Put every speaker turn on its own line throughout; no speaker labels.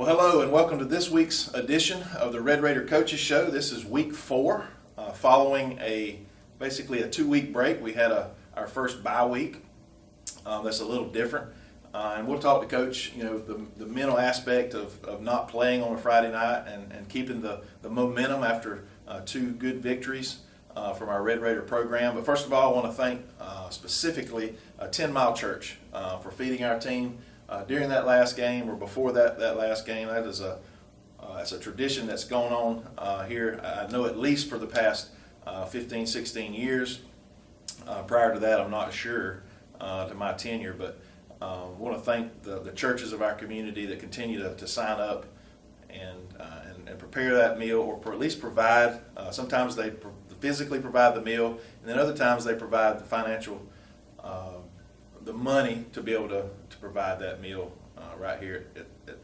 Well, hello and welcome to this week's edition of the Red Raider Coaches Show. This is week 4, following basically a 2-week break. We had our first bye week. That's a little different, and we'll talk to Coach. The mental aspect of not playing on a Friday night and keeping the momentum after 2 good victories from our Red Raider program. But first of all, I want to thank specifically 10 Mile Church for feeding our team during that last game, or before that last game. That is it's a tradition that's gone on here, I know, at least for the past 15, 16 years. Prior to that, I'm not sure to my tenure, but I want to thank the churches of our community that continue to sign up and prepare that meal, or at least provide. Sometimes they physically provide the meal, and then other times they provide the financial the money to be able to provide that meal right here at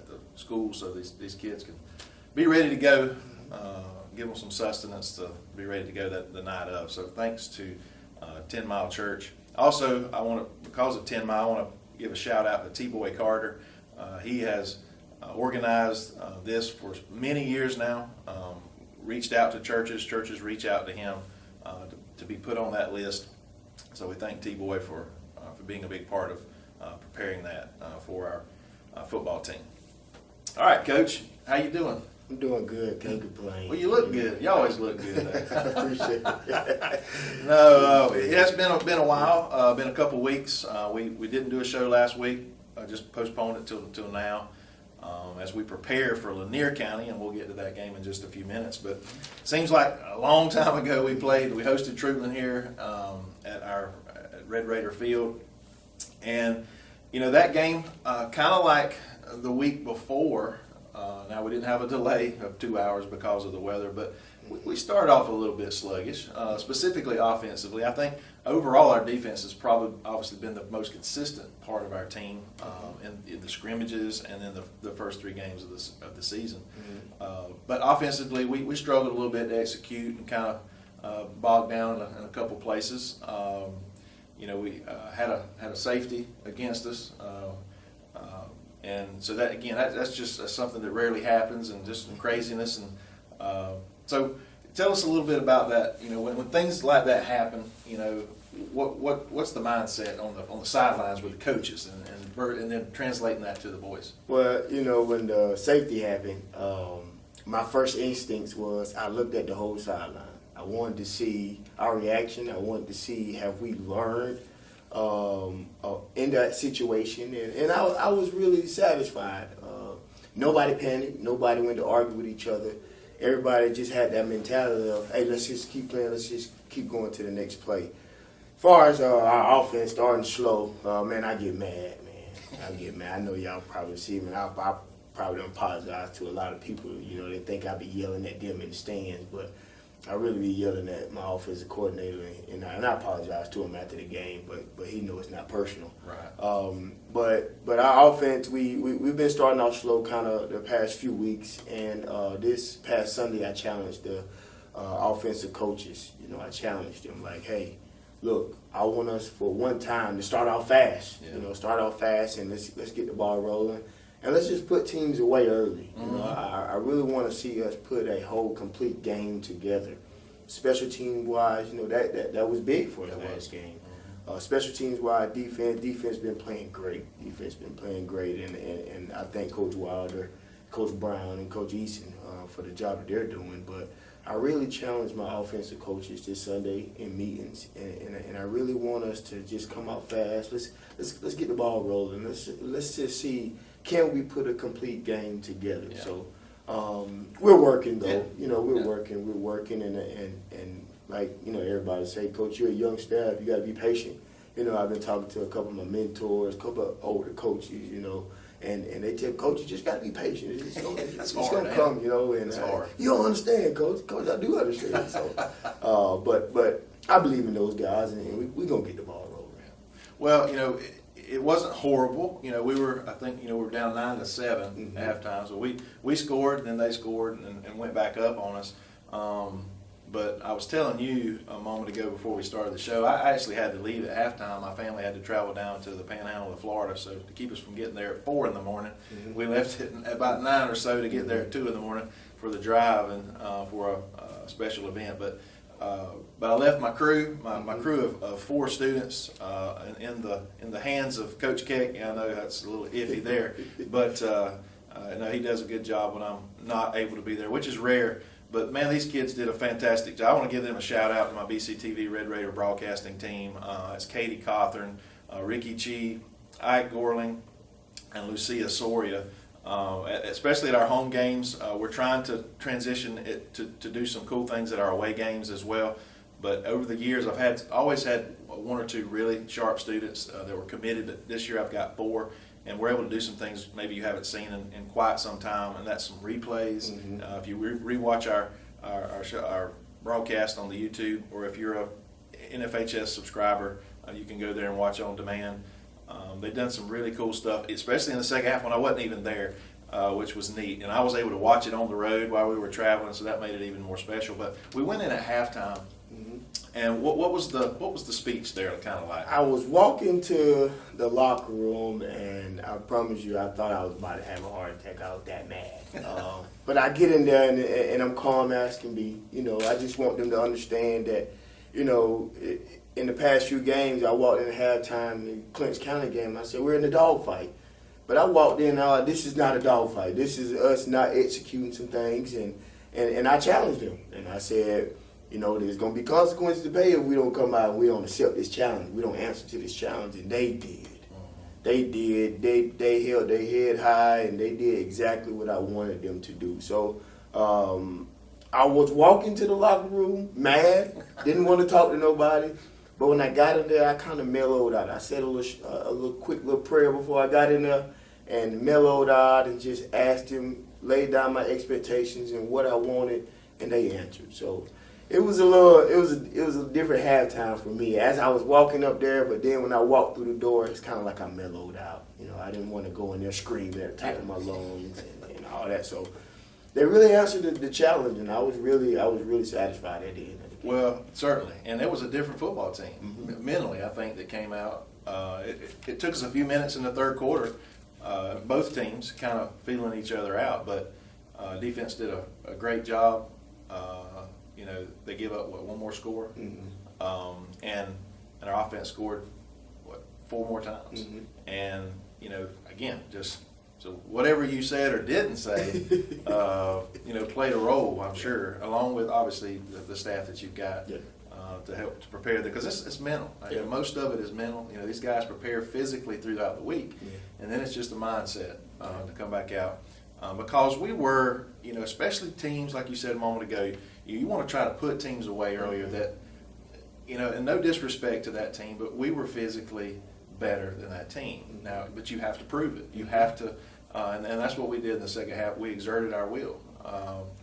the school, so these kids can be ready to go. Give them some sustenance to be ready to go the night of. So thanks to 10 Mile Church. Also, because of 10 Mile, I want to give a shout out to T-Boy Carter. He has organized this for many years now. Reached out to churches reach out to him to be put on that list. So we thank T-Boy for being a big part of preparing that for our football team. All right, Coach, how you doing?
I'm doing good. Can't complain.
Well, you look good. You always look good.
I appreciate it.
No, it's been a while. Been a couple weeks. We didn't do a show last week. Just postponed it till now, as we prepare for Lanier County, and we'll get to that game in just a few minutes. But it seems like a long time ago we hosted Truman here at Red Raider Field, and that game kind of like the week before. Now, we didn't have a delay of 2 hours because of the weather, but we started off a little bit sluggish, specifically offensively. I think overall our defense has obviously been the most consistent part of our team in the scrimmages and then the first 3 games of the season. Mm-hmm. But offensively, we struggled a little bit to execute and kind of bogged down in a couple places. We had a safety against us. And so that, again, that's just something that rarely happens, and just some craziness. And so tell us a little bit about that. When things like that happen, what's the mindset on the sidelines with the coaches, and then translating that to the boys?
Well, when the safety happened, my first instinct was I looked at the whole sideline. I wanted to see our reaction. I wanted to see, have we learned in that situation, and I was really satisfied. Nobody panicked. Nobody went to argue with each other. Everybody just had that mentality of, hey, let's just keep playing. Let's just keep going to the next play. As far as our offense starting slow, man, I get mad, man. I get mad. I know y'all probably see me. I probably don't apologize to a lot of people. They think I be yelling at them in the stands, but I really be yelling at my offensive coordinator, and I apologize to him after the game, but he knows it's not personal.
Right.
But our offense, we've been starting off slow kind of the past few weeks, and this past Sunday I challenged the offensive coaches. I challenged them like, hey, look, I want us for one time to start off fast. Yeah. Start off fast, and let's get the ball rolling. And let's just put teams away early.
Mm-hmm.
I really want to see us put a whole complete game together. Special team wise, that was big for the last game. Mm-hmm. Special teams wise, defense been playing great. And I thank Coach Wilder, Coach Brown, and Coach Eason for the job that they're doing. But I really challenged my offensive coaches this Sunday in meetings, and I really want us to just come out fast. Let's get the ball rolling. Let's just see, can we put a complete game together? Yeah. So we're working though.
Yeah.
We're working, and like everybody say, Coach, you're a young staff. You got to be patient. I've been talking to a couple of my mentors, a couple of older coaches, and they tell Coach, you just got to be patient. It's gonna come, and you don't understand, Coach. Coach, I do understand. So, but I believe in those guys, and we're gonna get the ball rolling.
Well, it wasn't horrible. We were down 9-7 at halftime. So we scored, and then they scored and went back up on us. But I was telling you a moment ago before we started the show, I actually had to leave at halftime. My family had to travel down to the Panhandle of Florida, so to keep us from getting there at 4 in the morning, we left at about 9 or so to get there at 2 in the morning for the drive and for a special event. But I left my crew, my crew of 4 students in the hands of Coach Keck. I know that's a little iffy there, but no, he does a good job when I'm not able to be there, which is rare. But, man, these kids did a fantastic job. I want to give them a shout-out to my BCTV Red Raider broadcasting team. It's Katie Cawthorn, Ricky Chi, Ike Gorling, and Lucia Soria. Especially at our home games, we're trying to transition it to do some cool things at our away games as well. But over the years, I've always had 1 or 2 really sharp students that were committed. But this year I've got 4. And we're able to do some things maybe you haven't seen in quite some time, and that's some replays. If you rewatch our broadcast on the YouTube, or if you're a NFHS subscriber, you can go there and watch on demand. They've done some really cool stuff, especially in the second half when I wasn't even there, which was neat. And I was able to watch it on the road while we were traveling, so that made it even more special. But we went in at halftime. And what was the speech there kind of like?
I was walking to the locker room, and I promise you, I thought I was about to have a heart attack. I was that mad. But I get in there, and I'm calm as can be. I just want them to understand that, in the past few games, I walked in at halftime in the Clinch County game. I said, we're in a dogfight. But I walked in, this is not a dogfight. This is us not executing some things, and I challenged them. And I said, there's going to be consequences to pay if we don't come out and we don't accept this challenge. We don't answer to this challenge. And they did. They did. They held their head high, and they did exactly what I wanted them to do. So I was walking to the locker room mad, didn't want to talk to nobody. But when I got in there, I kind of mellowed out. I said a little quick little prayer before I got in there and mellowed out and just asked him, laid down my expectations and what I wanted, and they answered. So it was a different halftime for me as I was walking up there, but then when I walked through the door, it's kind of like I mellowed out. I didn't want to go in there screaming at the top of my lungs and all that. So they really answered the challenge, and I was really satisfied at the end of the game.
Well, certainly, and it was a different football team mentally. I think that came out. It took us a few minutes in the third quarter. Both teams kind of feeling each other out, but defense did a great job. They give up, 1 more score? And our offense scored, 4 more times? And, again, just so whatever you said or didn't say, played a role, I'm sure, along with, obviously, the staff that you've got to help to prepare them. Because it's mental. Most of it is mental. These guys prepare physically throughout the week, and then it's just a mindset to come back out. Because we were, especially teams, like you said a moment ago, you want to try to put teams away earlier that, and no disrespect to that team, but we were physically better than that team. Now, but you have to prove it. You have to, and that's what we did in the second half. We exerted our will,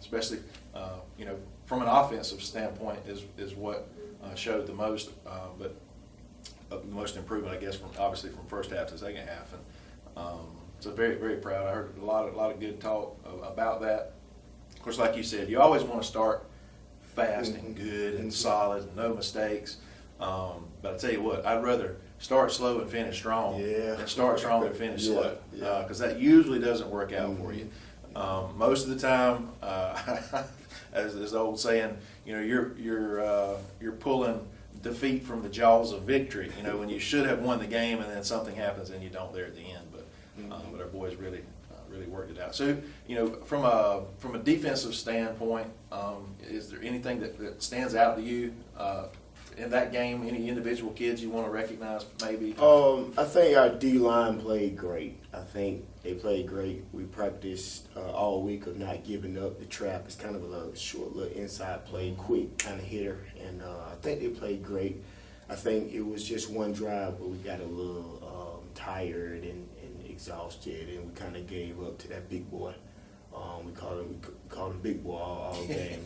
especially, from an offensive standpoint is what showed the most, but the most improvement, I guess, from first half to second half. And so very, very proud. I heard a lot of good talk about that. Of course, like you said, you always want to start fast and good and solid and no mistakes. But I tell you what, I'd rather start slow and finish strong than start strong and finish slow, because that usually doesn't work out for you. Most of the time, as the old saying, you're pulling defeat from the jaws of victory. When you should have won the game, and then something happens and you don't there at the end. But our boys really worked it out. So, from a defensive standpoint, is there anything that stands out to you in that game? Any individual kids you want to recognize, maybe?
I think our D-line played great. I think they played great. We practiced all week of not giving up. The trap is kind of a short little inside play, quick kind of hitter, and I think they played great. I think it was just one drive, but we got a little tired and exhausted, and we kind of gave up to that big boy. We called him Big Boy all game.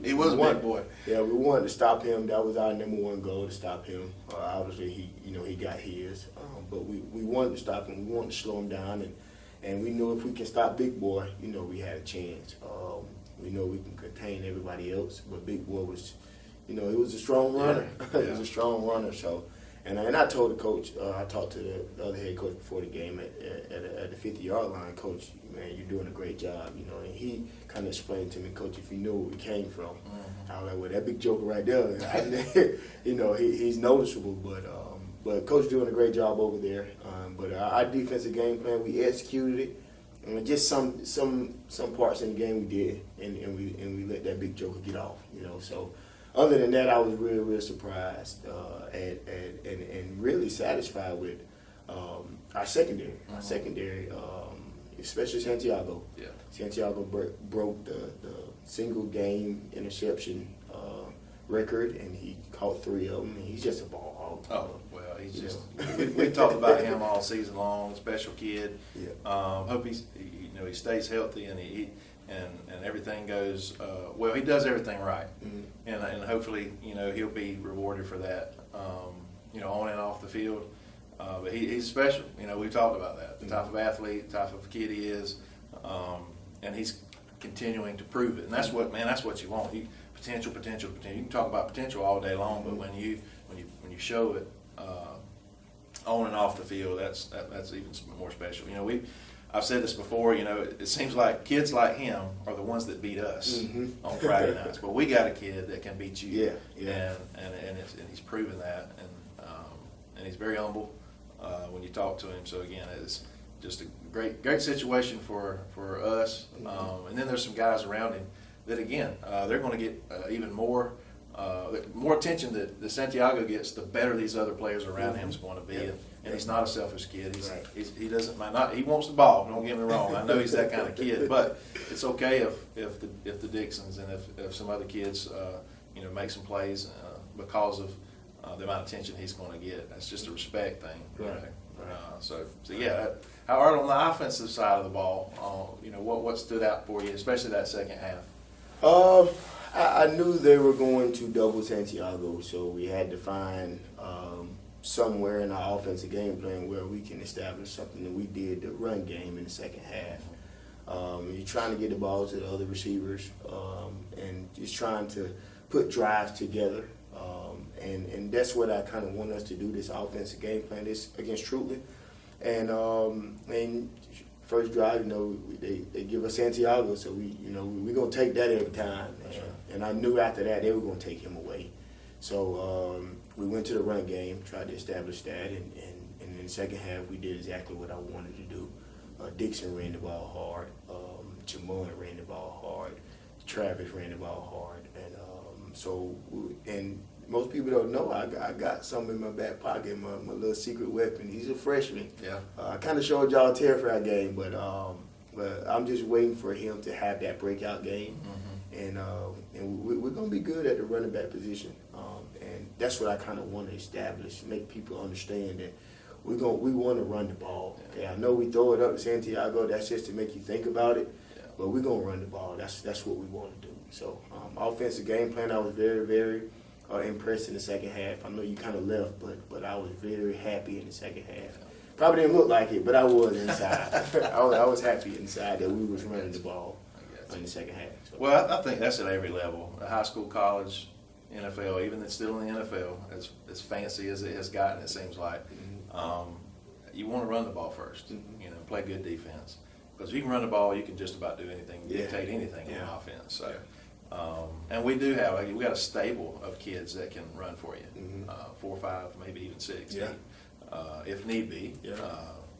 He was a big boy.
Yeah, we wanted to stop him. That was our number one goal, to stop him. Obviously, he got his, but we wanted to stop him. We wanted to slow him down, and we knew if we can stop Big Boy, we had a chance. We know we can contain everybody else, but Big Boy was, he was a strong runner.
Yeah.
He was a strong runner. So, and I told the coach, I talked to the other head coach before the game at the 50-yard line. Coach, man, you're doing a great job. And he kind of explained to me, Coach, if you knew where we came from, I was like, well, that big joker right there, he's noticeable, but Coach doing a great job over there. But our defensive game plan, we executed it. And just some parts in the game we did, and we let that big joker get off. So other than that, I was real surprised and really satisfied with our secondary. Our secondary, especially Santiago.
Yeah.
Santiago broke the single game interception record, and he caught 3 of them. And he's just a ball hog.
Oh, well, he's just. We talked about him all season long. Special kid.
Yeah.
Hope he stays healthy and and everything goes well. He does everything right, and hopefully he'll be rewarded for that. On and off the field. But he's special. We've talked about that. The type of athlete, the type of kid he is, and he's continuing to prove it. And that's what you want. Potential. You can talk about potential all day long, but when you show it on and off the field, that's even more special. I've said this before. It seems like kids like him are the ones that beat us on Friday nights, but we got a kid that can beat you.
Yeah.
And he's proven that, and he's very humble when you talk to him. So again, it's just a great situation for us. And then there's some guys around him that again they're going to get even more attention that Santiago gets, the better these other players around him is going to be. And he's not a selfish kid. He doesn't mind. He wants the ball. Don't get me wrong. I know he's that kind of kid, but it's okay if the Dixons and if some other kids make some plays because of the amount of attention he's going to get. That's just a respect thing. So yeah. How are on the offensive side of the ball? What stood out for you, especially that second half?
I knew they were going to double Santiago, so we had to find somewhere in our offensive game plan where we can establish something that we did the run game in the second half. You're trying to get the ball to the other receivers and just trying to put drives together. And that's what I kind of want us to do, this offensive game plan, this against Trutley. And first drive, they give us Santiago, so we're going to take that every time. And I knew after that they were going to take him away. So we went to the run game, tried to establish that, and in the second half we did exactly what I wanted to do. Dixon ran the ball hard, Jamon ran the ball hard, Travis ran the ball hard, and most people don't know I got something in my back pocket, my little secret weapon. He's a freshman.
Yeah.
I kind of showed y'all a Terrified game, but I'm just waiting for him to have that breakout game, and we're gonna be good at the running back position, and that's what I kind of want to establish, make people understand that we want to run the ball. Okay, I know we throw it up to Santiago. That's just to make you think about it, but we're gonna run the ball. That's what we want to do. So offensive game plan, I was very, very impressed in the second half. I know you kind of left, but I was very happy in the second half. Probably didn't look like it, but I was inside. I was happy inside that we was running the ball in the second half. So.
Well, I think that's at every level, high school, college, NFL, even it's still in the NFL, as fancy as it has gotten, it seems like. You want to run the ball first, play good defense. Because if you can run the ball, you can just about do anything, dictate anything on offense. So. And we do have, we got a stable of kids that can run for you, 4, 5, maybe even 6, 8, if need be.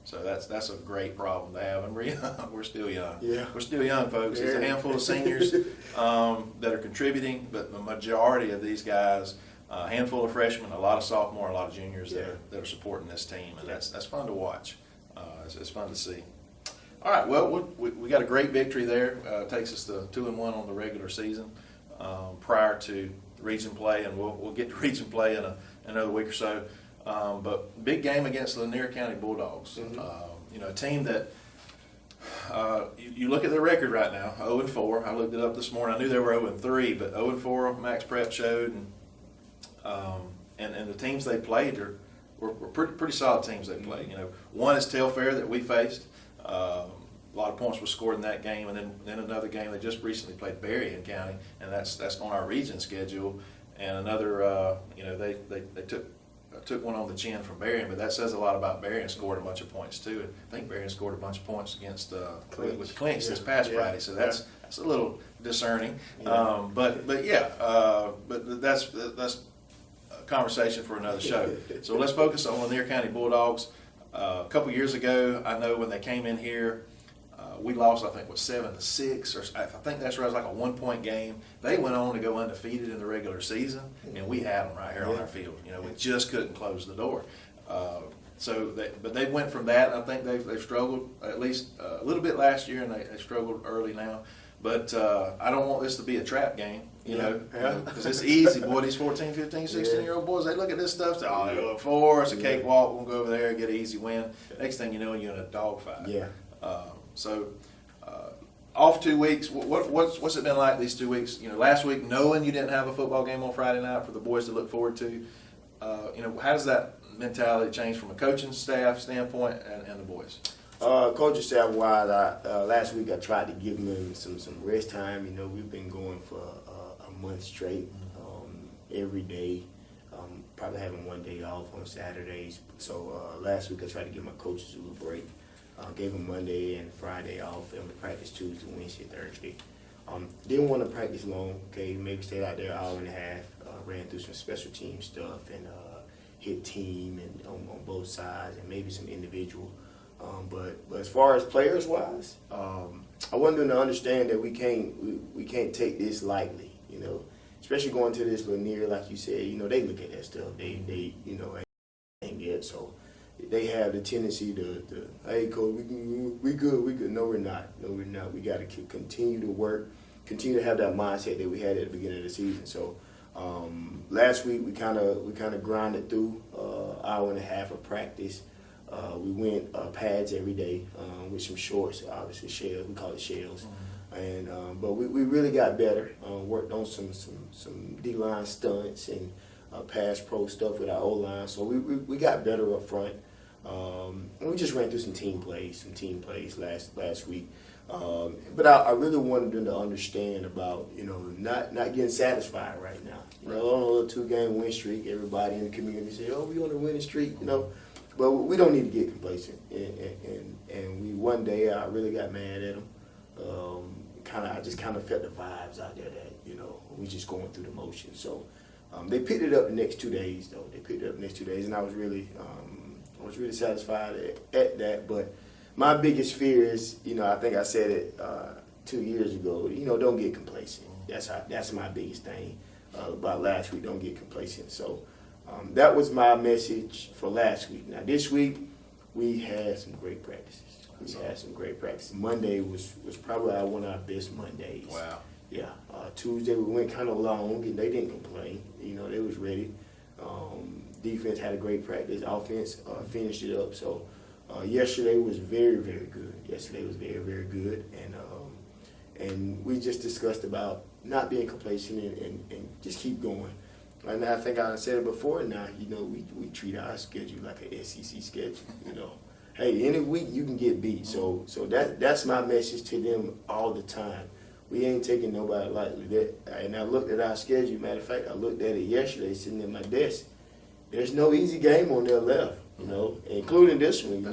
So that's a great problem to have. And we're still young. We're still young, folks. There's a handful of seniors that are contributing, but the majority of these guys, a handful of freshmen, a lot of sophomore, a lot of juniors that are supporting this team, and that's fun to watch. It's fun to see. All right, well, we got a great victory there. Takes us to 2-1 on the regular season prior to region play, and we'll get to region play in another week or so. But big game against Lanier County Bulldogs. A team that you look at their record right now, 0-4. I looked it up this morning. I knew they were 0-3, but 0-4. Max Prep showed, and the teams they played were pretty solid teams they played. One is Telfair that we faced. a lot of points were scored in that game, and then another game they just recently played Berrien County, and that's on our region schedule. And another, they took one on the chin from Berrien, but that says a lot about Berrien scored a bunch of points too. And I think Berrien scored a bunch of points against with Clinch this past Friday, so that's a little discerning.
Yeah.
But that's a conversation for another show. So let's focus on Lanier County Bulldogs. A couple years ago, I know when they came in here, we lost, I think, 7-6, or I think that's right. It was like a 1-point game. They went on to go undefeated in the regular season, and we had them right here on our field. We just couldn't close the door. But they went from that. I think they've struggled at least a little bit last year, and they struggled early now. But I don't want this to be a trap game, because it's easy, boy. These 14, 15, 16-year-old boys, they look at this stuff, say, oh, they're 4, it's a cakewalk, we'll go over there and get an easy win. Next thing you know, you're in a dogfight.
Yeah.
So, off 2 weeks, what's it been like these 2 weeks? Last week, knowing you didn't have a football game on Friday night for the boys to look forward to, how does that mentality change from a coaching staff standpoint and the boys?
Coaching staff wise, last week I tried to give them some rest time. We've been going for a month straight, every day, probably having one day off on Saturdays. So last week I tried to give my coaches a little break. Gave them Monday and Friday off, and we practiced Tuesday, Wednesday, Thursday. Didn't want to practice long, maybe stayed out there an hour and a half, ran through some special team stuff and hit team and on both sides and maybe some individual. But as far as players wise, I want them to understand that we can't take this lightly, especially going to this Lanier, like you said, they look at that stuff. They ain't good, so they have the tendency to hey, coach, we good. No, we're not. We got to continue to work, continue to have that mindset that we had at the beginning of the season. So last week we kind of grinded through hour and a half of practice. We went pads every day with some shorts, obviously shells. We call it shells. And but we really got better. Worked on some D-line stunts and pass pro stuff with our O-line. So we got better up front. And we just ran through some team plays last week. But I really wanted them to understand about, not getting satisfied right now. On a little 2-game win streak, everybody in the community say, oh, we on a winning streak, But we don't need to get complacent. And we one day I really got mad at them. I just kind of felt the vibes out there that, we just going through the motions. So they picked it up the next 2 days, though. And I was really satisfied at that. But my biggest fear is, I think I said it 2 years ago, don't get complacent. That's my biggest thing about last week, don't get complacent. So that was my message for last week. Now this week, we had some great practices. Monday was probably one of our best Mondays.
Wow.
Yeah. Tuesday we went kind of long, and they didn't complain. They was ready. Defense had a great practice. Offense finished it up. So yesterday was very, very good. And we just discussed about not being complacent and just keep going. And I think I said it before now, we treat our schedule like an SEC schedule, Hey, any week you can get beat. So that's my message to them all the time. We ain't taking nobody lightly. And I looked at our schedule. Matter of fact, I looked at it yesterday sitting at my desk. There's no easy game on their left, including this one.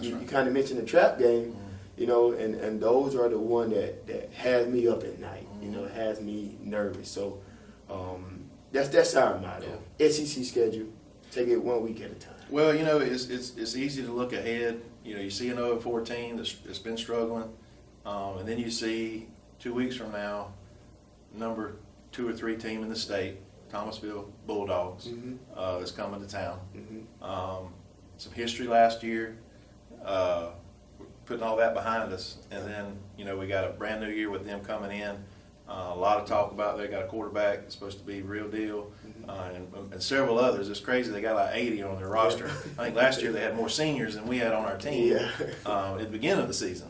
You kind of mentioned the trap game, and those are the one that has me up at night, has me nervous. So that's our motto. SEC schedule, take it 1 week at a time.
Well, it's easy to look ahead. You see an 0-14 that's been struggling, and then you see 2 weeks from now, number 2 or 3 team in the state, Thomasville Bulldogs, is coming to town. Some history last year, putting all that behind us, and then we got a brand new year with them coming in. A lot of talk about they got a quarterback that's supposed to be real deal, and several others. It's crazy. They got like 80 on their roster. I think last year they had more seniors than we had on our team at the beginning of the season,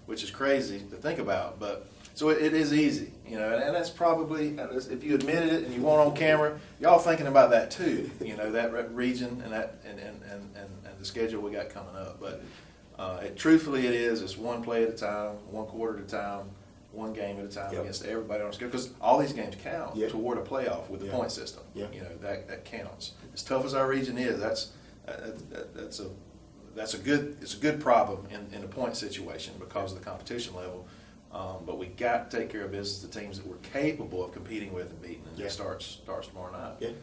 which is crazy to think about. But so it is easy, and that's probably, if you admitted it and you weren't on camera, y'all thinking about that too. That region and that and the schedule we got coming up. But Truthfully, it is. It's one play at a time, one quarter at a time, one game at a time against everybody on the schedule. Because all these games count toward a playoff with the point system. You know, that counts. As tough as our region is, that's a good problem in a point situation because of the competition level. But we got to take care of business, the teams that we're capable of competing with and beating, and it starts tomorrow night.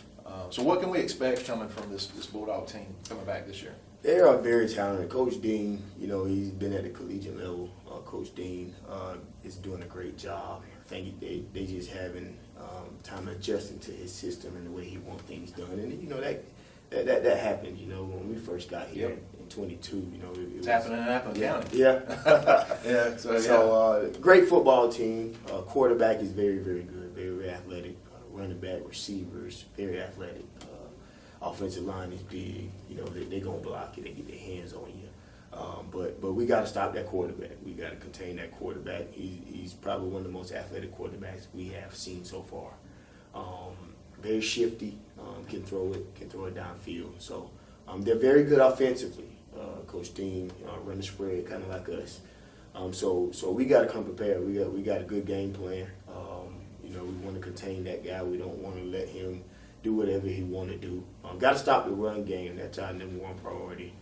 So what can we expect coming from this Bulldog team coming back this year?
They are very talented. Coach Dean, you know, he's been at the collegiate level. Coach Dean is doing a great job. I think they just having time adjusting to his system and the way he wants things done. And you know that happened. You know, when we first got here in 22. You know,
it's happening in Appleton County.
Yeah. So great football team. Quarterback is very, very good. Very, very athletic. Running back, receivers, very athletic. Offensive line is big. You know, they're going to block you. They get their hands on you. But we got to stop that quarterback. We got to contain that quarterback. He's probably one of the most athletic quarterbacks we have seen so far. Very shifty. Can throw it downfield. So they're very good offensively. Coach Dean run the spread kind of like us. So we got to come prepared. We got a good game plan. You know, we want to contain that guy. We don't want to let him do whatever he want to do. Got to stop the run game. That's our number one priority.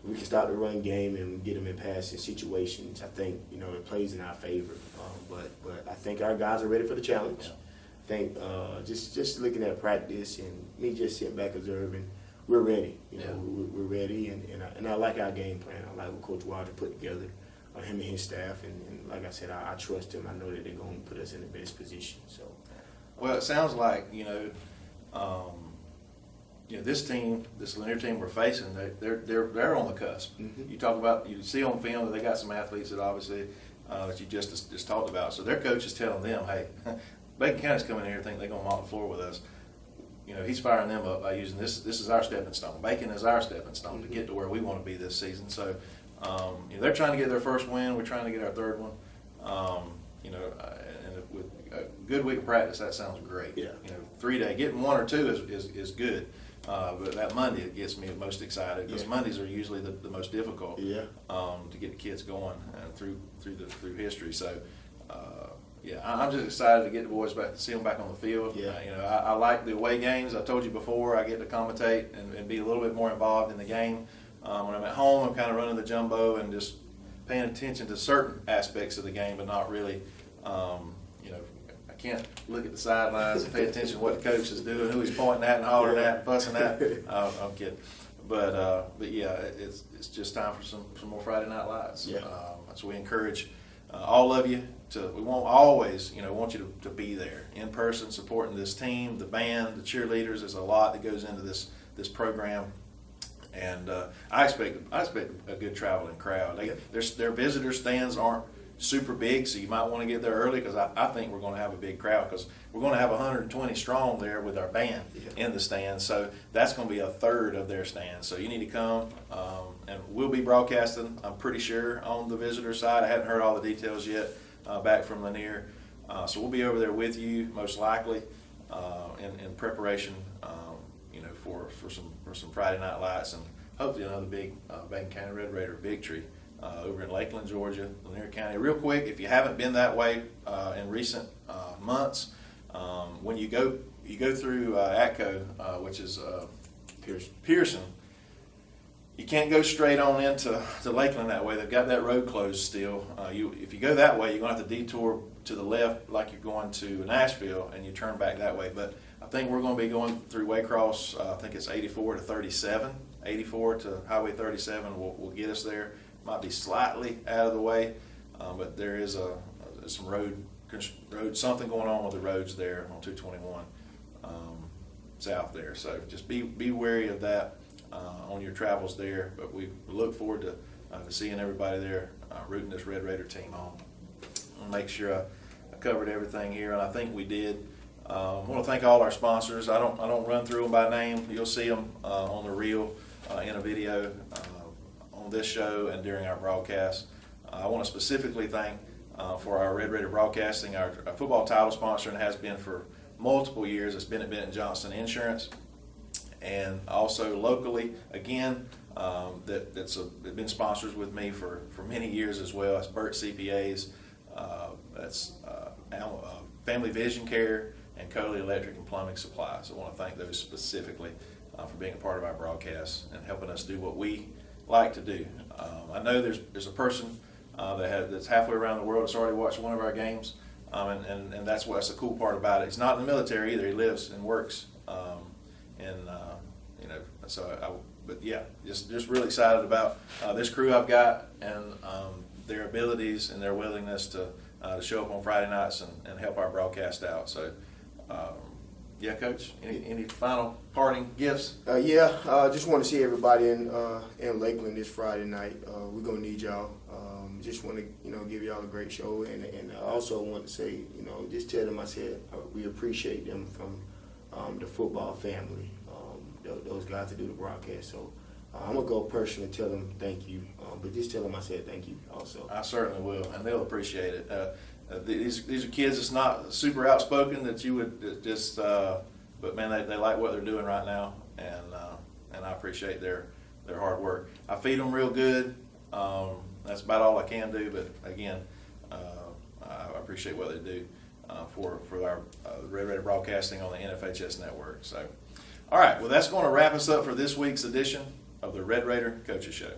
If we can stop the run game and get them in passing situations, I think, you know, it plays in our favor. But I think our guys are ready for the challenge. I think just looking at practice and me just sitting back observing, we're ready. You know, we're ready, and I like our game plan. I like what Coach Wilder put together, him and his staff, and like I said, I trust him. I know that they're going to put us in the best position. So,
well, it sounds like this team, this Lanier team we're facing, they're on the cusp. You talk about, you see on film that they got some athletes that obviously that you just talked about. So their coach is telling them, hey, Bacon County's coming in here thinking they're going to mop the floor with us. You know, he's firing them up by using this. This is our stepping stone. Bacon is our stepping stone to get to where we want to be this season. So, they're trying to get their first win. We're trying to get our third one. And with a good week of practice, that sounds great.
Yeah.
3 day, getting 1 or 2 is good. But that Monday, it gets me most excited because Mondays are usually the most difficult. To get the kids going through history. So. I'm just excited to get the boys back, to see them back on the field. I like the away games. I told you before, I get to commentate and be a little bit more involved in the game. When I'm at home, I'm kind of running the jumbo and just paying attention to certain aspects of the game, but not really, I can't look at the sidelines and pay attention to what the coach is doing, who he's pointing at and hollering at and fussing at. I'm kidding. But it's just time for some more Friday Night Lights. So we encourage all of you we won't always, want you to be there in person supporting this team, the band, the cheerleaders. There's a lot that goes into this program, and I expect a good traveling crowd. Their visitor stands aren't super big, so you might want to get there early because I think we're going to have a big crowd because we're going to have 120 strong there with our band in the stands. So that's going to be a third of their stands. So you need to come, and we'll be broadcasting, I'm pretty sure, on the visitor side. I haven't heard all the details yet back from Lanier. So we'll be over there with you most likely in preparation, for some Friday Night Lights and hopefully another big Bacon County Red Raider victory. Over in Lakeland, Georgia, Lanier County. Real quick, if you haven't been that way in recent months, when you go through ATCO, which is Pearson, you can't go straight on into Lakeland that way. They've got that road closed still. If you go that way, you're going to have to detour to the left like you're going to Nashville, and you turn back that way. But I think we're going to be going through Waycross. I think it's 84 to 37. 84 to Highway 37 will get us there. Might be slightly out of the way, but there is some road something going on with the roads there on 221 south there. So just be wary of that on your travels there. But we look forward to seeing everybody there rooting this Red Raider team on. I'll make sure I covered everything here, and I think we did. I want to thank all our sponsors. I don't run through them by name. You'll see them on the reel in a video. On this show and during our broadcast. I want to specifically thank for our Red Raider Broadcasting, our football title sponsor, and has been for multiple years. It's been at Bennett Johnson Insurance. And also locally, again, they've been sponsors with me for many years as well. That's Burt CPAs, that's Family Vision Care, and Coley Electric and Plumbing Supplies. I want to thank those specifically for being a part of our broadcast and helping us do what we like to do. I know there's a person that's halfway around the world that's already watched one of our games, and that's the cool part about it. He's not in the military either. He lives and works, but yeah, just really excited about this crew I've got and their abilities and their willingness to show up on Friday nights and help our broadcast out. So, yeah, Coach, any final parting gifts?
Just want to see everybody in Lakeland this Friday night. We're gonna need y'all. Just want to give y'all a great show, and I also want to say, just tell them I said we appreciate them from the football family. Those guys that do the broadcast. So I'm gonna go personally tell them thank you, but just tell them I said thank you also.
I certainly will, and they'll appreciate it. These are kids that's not super outspoken that you would just, but man, they like what they're doing right now, and I appreciate their hard work. I feed them real good. That's about all I can do, but again, I appreciate what they do for our Red Raider broadcasting on the NFHS network. So, all right, well, that's going to wrap us up for this week's edition of the Red Raider Coaches Show.